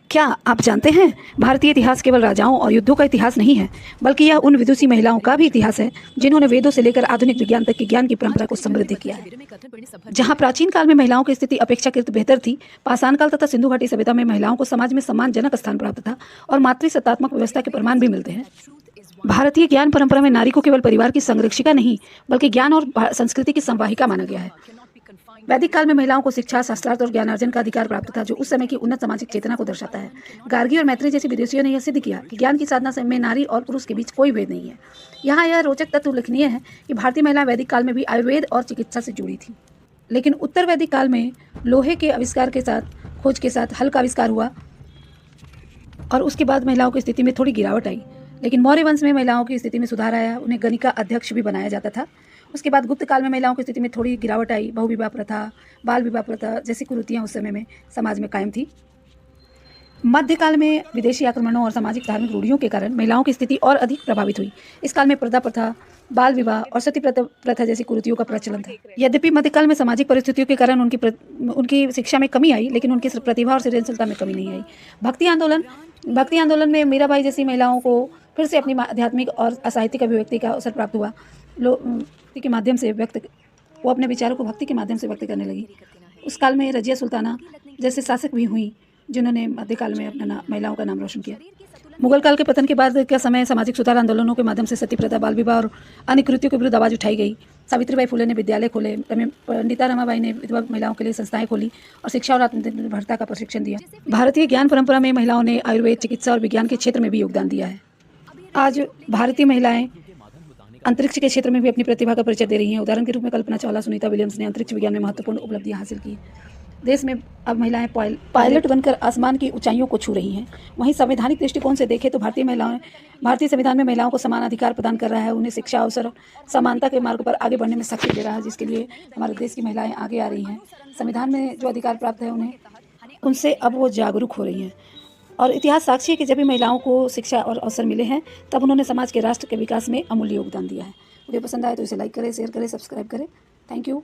क्या आप जानते हैं, भारतीय इतिहास केवल राजाओं और युद्धों का इतिहास नहीं है, बल्कि यह उन विदुषी महिलाओं का भी इतिहास है जिन्होंने वेदों से लेकर आधुनिक विज्ञान तक की ज्ञान की परंपरा को समृद्ध किया है। जहाँ प्राचीन काल में महिलाओं की स्थिति अपेक्षाकृत बेहतर थी, पाषाण काल तथा सिंधु घाटी सभ्यता में महिलाओं को समाज में सम्मानजनक स्थान प्राप्त था और मातृसत्तात्मक व्यवस्था के प्रमाण भी मिलते हैं। भारतीय ज्ञान परंपरा में नारी को केवल परिवार की संरक्षिका नहीं, बल्कि ज्ञान और संस्कृति की संवाहिका माना गया है। वैदिक काल में महिलाओं को शिक्षा, शास्त्रार्थ और ज्ञानार्जन का अधिकार प्राप्त था, जो उस समय की उन्नत सामाजिक चेतना को दर्शाता है। गार्गी और मैत्री जैसी विदेशियों ने यह सिद्ध किया कि ज्ञान की साधना में नारी और पुरुष के बीच कोई भेद नहीं है। यहाँ यह रोचक तथ्य उल्लेखनीय है कि भारतीय महिला वैदिक काल में भी आयुर्वेद और चिकित्सा से जुड़ी थी, लेकिन उत्तर वैदिक काल में लोहे के आविष्कार के साथ खोज के साथ हल का आविष्कार हुआ और उसके बाद महिलाओं की स्थिति में थोड़ी गिरावट आई। लेकिन मौर्य वंश में महिलाओं की स्थिति में सुधार आया, उन्हें गणिका अध्यक्ष भी बनाया जाता था। उसके बाद गुप्त काल में महिलाओं की स्थिति में थोड़ी गिरावट आई। बहुविवाह प्रथा, बाल विवाह प्रथा जैसी कुरीतियाँ उस समय में समाज में कायम थी। मध्यकाल में विदेशी आक्रमणों और सामाजिक धार्मिक रूढ़ियों के कारण महिलाओं की स्थिति और अधिक प्रभावित हुई। इस काल में पर्दा प्रथा, बाल विवाह और सती प्रथा जैसी कुरीतियों का प्रचलन था। यद्यपि मध्यकाल में सामाजिक परिस्थितियों के कारण उनकी शिक्षा में कमी आई, लेकिन उनकी प्रतिभा और सृजनशीलता में कमी नहीं आई। भक्ति आंदोलन में मीराबाई जैसी महिलाओं को फिर से अपनी आध्यात्मिक और साहित्यिक अभिव्यक्ति का अवसर प्राप्त हुआ। भक्ति के माध्यम से वो अपने विचारों को भक्ति के माध्यम से व्यक्त करने लगी। उस काल में रजिया सुल्ताना जैसे शासक भी हुई, जिन्होंने मध्यकाल में अपना महिलाओं का नाम रोशन किया। मुगल काल के पतन के बाद का समय सामाजिक सुधार आंदोलनों के माध्यम से सती प्रथा, बाल विवाह और अन्य कुरीतियों के विरुद्ध आवाज उठाई गई। सावित्रीबाई फुले ने विद्यालय खोले, पंडिता रमाबाई ने विधवा महिलाओं के लिए संस्थाएं खोली और शिक्षा और आत्मनिर्भरता का प्रशिक्षण दिया। भारतीय ज्ञान परंपरा में महिलाओं ने आयुर्वेद, चिकित्सा और विज्ञान के क्षेत्र में भी योगदान दिया है। आज भारतीय महिलाएं अंतरिक्ष के क्षेत्र में भी अपनी प्रतिभा का परिचय दे रही हैं। उदाहरण के रूप में कल्पना चावला, सुनीता विलियम्स ने अंतरिक्ष विज्ञान में महत्वपूर्ण उपलब्धियां हासिल की। देश में अब महिलाएं पायलट बनकर आसमान की ऊंचाइयों को छू रही हैं। वहीं संवैधानिक दृष्टिकोण से देखें तो भारतीय संविधान में महिलाओं को समान अधिकार प्रदान कर रहा है, उन्हें शिक्षा, अवसर, समानता के मार्ग पर आगे बढ़ने में शक्ति दे रहा है, जिसके लिए हमारे देश की महिलाएं आगे आ रही हैं। संविधान में जो अधिकार प्राप्त है उनसे अब वो जागरूक हो रही हैं। और इतिहास साक्षी है कि जब भी महिलाओं को शिक्षा और अवसर मिले हैं, तब उन्होंने समाज के, राष्ट्र के विकास में अमूल्य योगदान दिया है। वीडियो पसंद आए तो इसे लाइक करें, शेयर करें, सब्सक्राइब करें। Thank you.